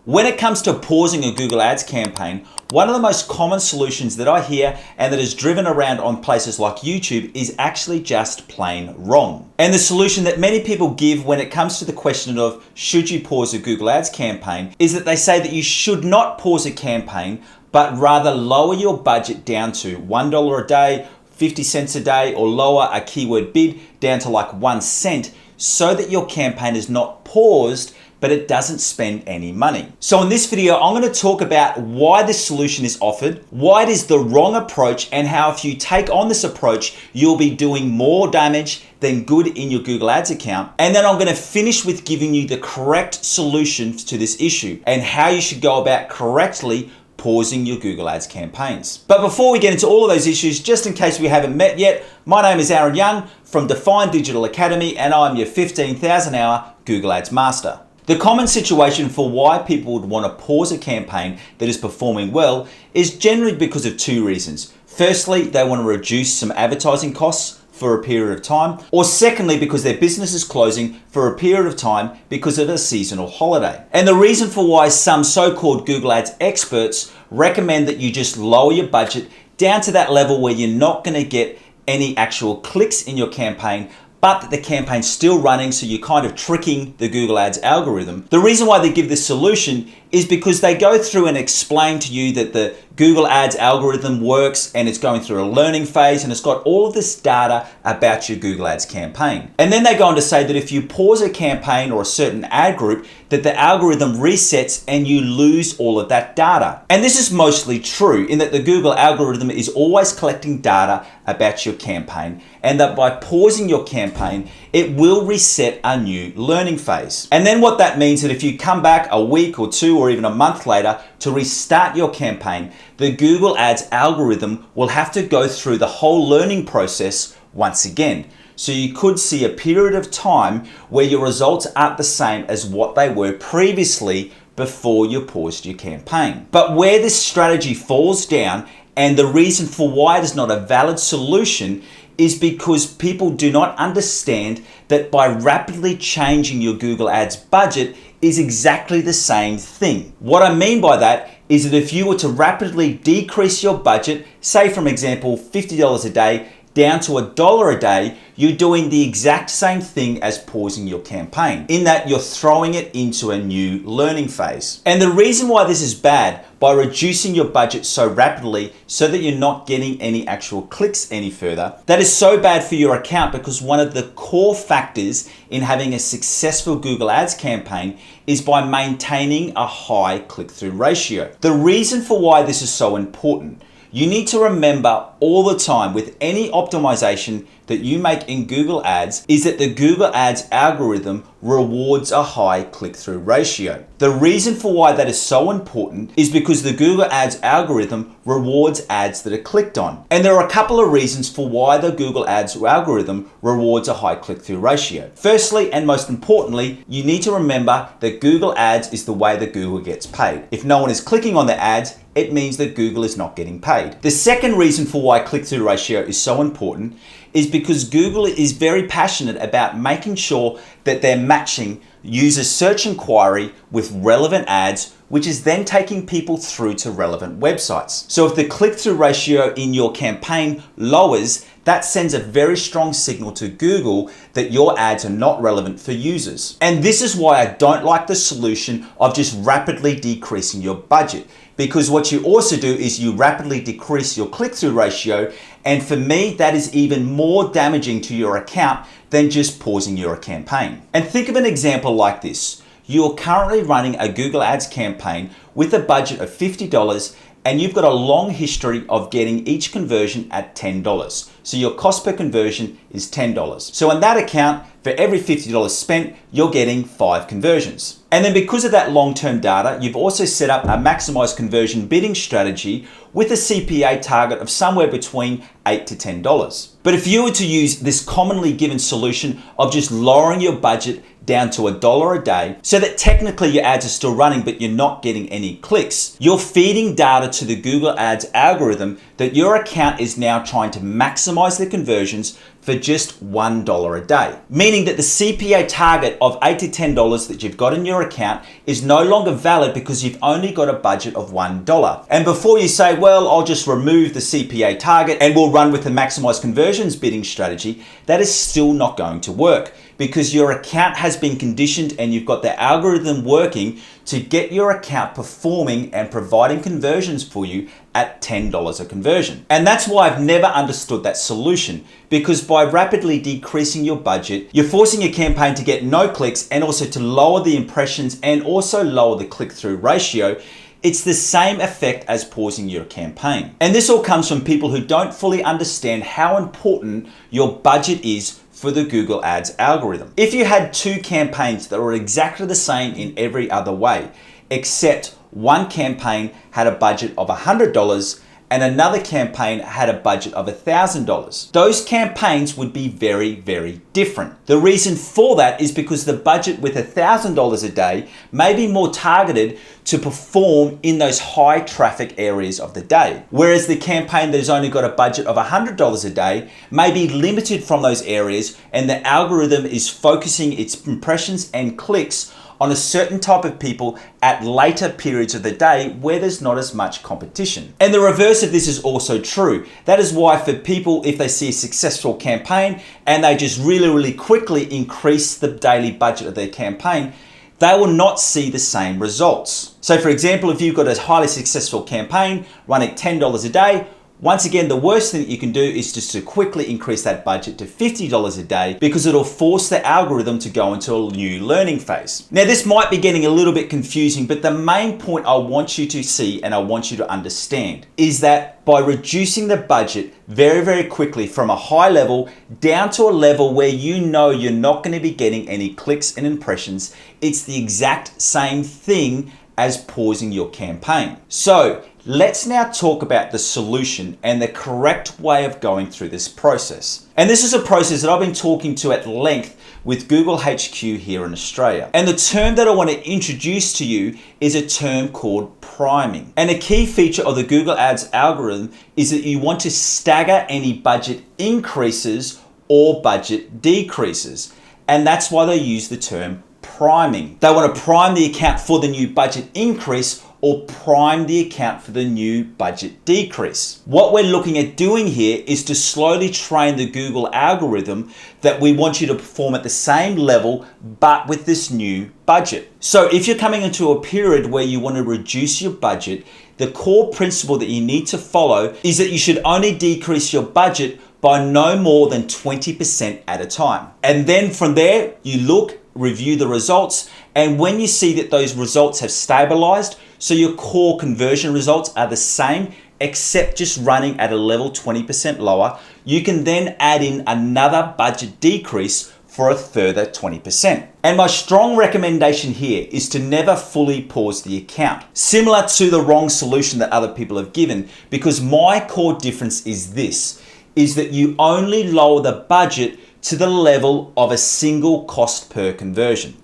When it comes to pausing a Google Ads campaign, one of the most common solutions that I hear and that is driven around on places like YouTube is actually just plain wrong. And the solution that many people give when it comes to the question of should you pause a Google Ads campaign is that they say that you should not pause a campaign, but rather lower your budget down to $1 a day, 50 cents a day, or lower a keyword bid down to like 1 cent so that your campaign is not paused, but it doesn't spend any money. So in this video, I'm going to talk about why this solution is offered, why it is the wrong approach, and how if you take on this approach, you'll be doing more damage than good in your Google Ads account. And then I'm going to finish with giving you the correct solutions to this issue and how you should go about correctly pausing your Google Ads campaigns. But before we get into all of those issues, just in case we haven't met yet, my name is Aaron Young from Define Digital Academy, and I'm your 15,000 hour Google Ads master. The common situation for why people would want to pause a campaign that is performing well is generally because of two reasons. Firstly, they want to reduce some advertising costs for a period of time, or secondly, because their business is closing for a period of time because of a seasonal holiday. And the reason for why some so-called Google Ads experts recommend that you just lower your budget down to that level where you're not going to get any actual clicks in your campaign, but that the campaign's still running, so you're kind of tricking the Google Ads algorithm. The reason why they give this solution is because they go through and explain to you that the Google Ads algorithm works and it's going through a learning phase and it's got all of this data about your Google Ads campaign. And then they go on to say that if you pause a campaign or a certain ad group, that the algorithm resets and you lose all of that data. And this is mostly true in that the Google algorithm is always collecting data about your campaign, and that by pausing your campaign, it will reset a new learning phase. And then what that means that if you come back a week or two or even a month later to restart your campaign, the Google Ads algorithm will have to go through the whole learning process once again. So you could see a period of time where your results aren't the same as what they were previously before you paused your campaign. But where this strategy falls down, and the reason for why it is not a valid solution, is because people do not understand that by rapidly changing your Google Ads budget is exactly the same thing. What I mean by that is that if you were to rapidly decrease your budget, say from example $50 a day down to $1 a day, you're doing the exact same thing as pausing your campaign, in that you're throwing it into a new learning phase. And the reason why this is bad, by reducing your budget so rapidly so that you're not getting any actual clicks any further, that is so bad for your account, because one of the core factors in having a successful Google Ads campaign is by maintaining a high click-through ratio. The reason for why this is so important, you need to remember all the time with any optimization that you make in Google Ads is that the Google Ads algorithm rewards a high click-through ratio. The reason for why that is so important is because the Google Ads algorithm rewards ads that are clicked on. And there are a couple of reasons for why the Google Ads algorithm rewards a high click-through ratio. Firstly, and most importantly, you need to remember that Google Ads is the way that Google gets paid. If no one is clicking on the ads, it means that Google is not getting paid. The second reason for why click-through ratio is so important is because Google is very passionate about making sure that they're matching user search inquiry with relevant ads, which is then taking people through to relevant websites. So if the click-through ratio in your campaign lowers, that sends a very strong signal to Google that your ads are not relevant for users. And this is why I don't like the solution of just rapidly decreasing your budget, because what you also do is you rapidly decrease your click-through ratio, and for me, that is even more damaging to your account than just pausing your campaign. And think of an example like this. You're currently running a Google Ads campaign with a budget of $50, and you've got a long history of getting each conversion at $10. So your cost per conversion is $10. So in that account, for every $50 spent, you're getting 5 conversions. And then because of that long-term data, you've also set up a maximized conversion bidding strategy with a CPA target of somewhere between $8 to $10. But if you were to use this commonly given solution of just lowering your budget down to $1 a day, so that technically your ads are still running but you're not getting any clicks, you're feeding data to the Google Ads algorithm that your account is now trying to maximize the conversions for just $1 a day. Meaning that the CPA target of $8 to $10 that you've got in your account is no longer valid because you've only got a budget of $1. And before you say, well, I'll just remove the CPA target and we'll run with the maximize conversions bidding strategy, that is still not going to work because your account has been conditioned and you've got the algorithm working to get your account performing and providing conversions for you at $10 a conversion. And that's why I've never understood that solution, because by rapidly decreasing your budget, you're forcing your campaign to get no clicks and also to lower the impressions and also lower the click-through ratio. It's the same effect as pausing your campaign. And this all comes from people who don't fully understand how important your budget is for the Google Ads algorithm. If you had two campaigns that were exactly the same in every other way, except one campaign had a budget of $100 and another campaign had a budget of $1,000, those campaigns would be very, very different. The reason for that is because the budget with $1,000 a day may be more targeted to perform in those high traffic areas of the day. Whereas the campaign that has only got a budget of $100 a day may be limited from those areas and the algorithm is focusing its impressions and clicks on a certain type of people at later periods of the day where there's not as much competition. And the reverse of this is also true. That is why for people, if they see a successful campaign and they just really, really quickly increase the daily budget of their campaign, they will not see the same results. So for example, if you've got a highly successful campaign running $10 a day, once again, the worst thing that you can do is just to quickly increase that budget to $50 a day because it'll force the algorithm to go into a new learning phase. Now, this might be getting a little bit confusing, but the main point I want you to see and I want you to understand is that by reducing the budget very, very quickly from a high level down to a level where you know you're not going to be getting any clicks and impressions, it's the exact same thing as pausing your campaign. So let's now talk about the solution and the correct way of going through this process. And this is a process that I've been talking to at length with Google HQ here in Australia. And the term that I want to introduce to you is a term called priming. And a key feature of the Google Ads algorithm is that you want to stagger any budget increases or budget decreases. And that's why they use the term priming. They want to prime the account for the new budget increase or prime the account for the new budget decrease. What we're looking at doing here is to slowly train the Google algorithm that we want you to perform at the same level, but with this new budget. So if you're coming into a period where you want to reduce your budget, the core principle that you need to follow is that you should only decrease your budget by no more than 20% at a time. And then from there, you look, review the results, and when you see that those results have stabilized, so your core conversion results are the same, except just running at a level 20% lower, you can then add in another budget decrease for a further 20%. And my strong recommendation here is to never fully pause the account, similar to the wrong solution that other people have given, because my core difference is this, is that you only lower the budget to the level of a single cost per conversion.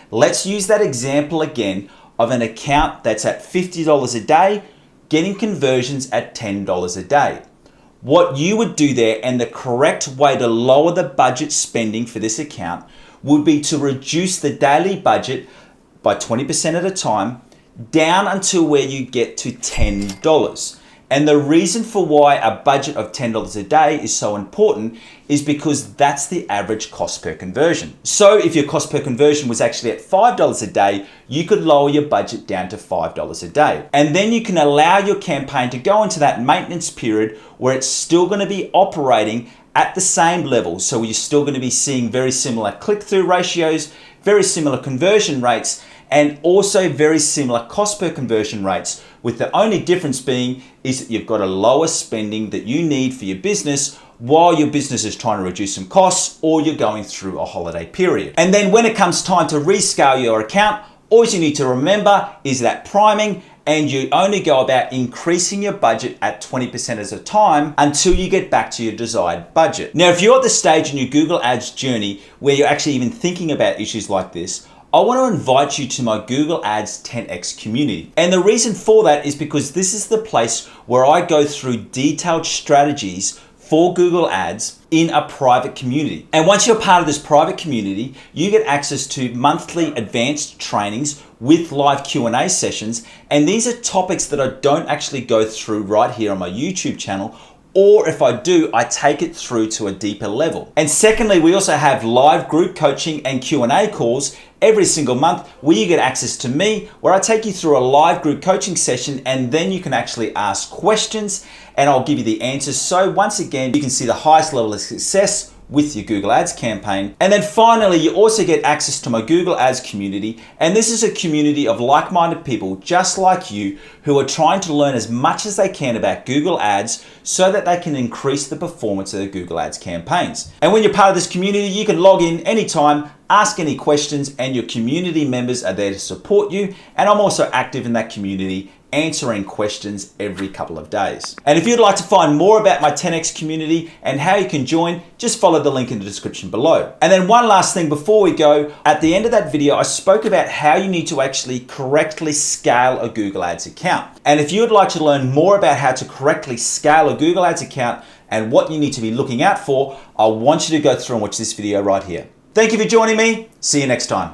Let's use that example again of an account that's at $50 a day, getting conversions at $10 a day. What you would do there, and the correct way to lower the budget spending for this account, would be to reduce the daily budget by 20% at a time, down until where you get to $10. And the reason for why a budget of $10 a day is so important is because that's the average cost per conversion. So if your cost per conversion was actually at $5 a day, you could lower your budget down to $5 a day. And then you can allow your campaign to go into that maintenance period where it's still going to be operating at the same level. So you're still going to be seeing very similar click-through ratios, very similar conversion rates, and also very similar cost per conversion rates, with the only difference being is that you've got a lower spending that you need for your business while your business is trying to reduce some costs or you're going through a holiday period. And then when it comes time to rescale your account, all you need to remember is that priming, and you only go about increasing your budget at 20% at a time until you get back to your desired budget. Now, if you're at the stage in your Google Ads journey where you're actually even thinking about issues like this, I want to invite you to my Google Ads 10X community. And the reason for that is because this is the place where I go through detailed strategies for Google Ads in a private community. And once you're part of this private community, you get access to monthly advanced trainings with live Q&A sessions. And these are topics that I don't actually go through right here on my YouTube channel, or if I do, I take it through to a deeper level. And secondly, we also have live group coaching and Q&A calls every single month where you get access to me, where I take you through a live group coaching session, and then you can actually ask questions and I'll give you the answers. So once again, you can see the highest level of success with your Google Ads campaign. And then finally, you also get access to my Google Ads community. And this is a community of like-minded people just like you who are trying to learn as much as they can about Google Ads so that they can increase the performance of their Google Ads campaigns. And when you're part of this community, you can log in anytime, ask any questions, and your community members are there to support you. And I'm also active in that community, answering questions every couple of days. And if you'd like to find more about my 10X community and how you can join, just follow the link in the description below. And then one last thing before we go, at the end of that video, I spoke about how you need to actually correctly scale a Google Ads account. And if you would like to learn more about how to correctly scale a Google Ads account and what you need to be looking out for, I want you to go through and watch this video right here. Thank you for joining me. See you next time.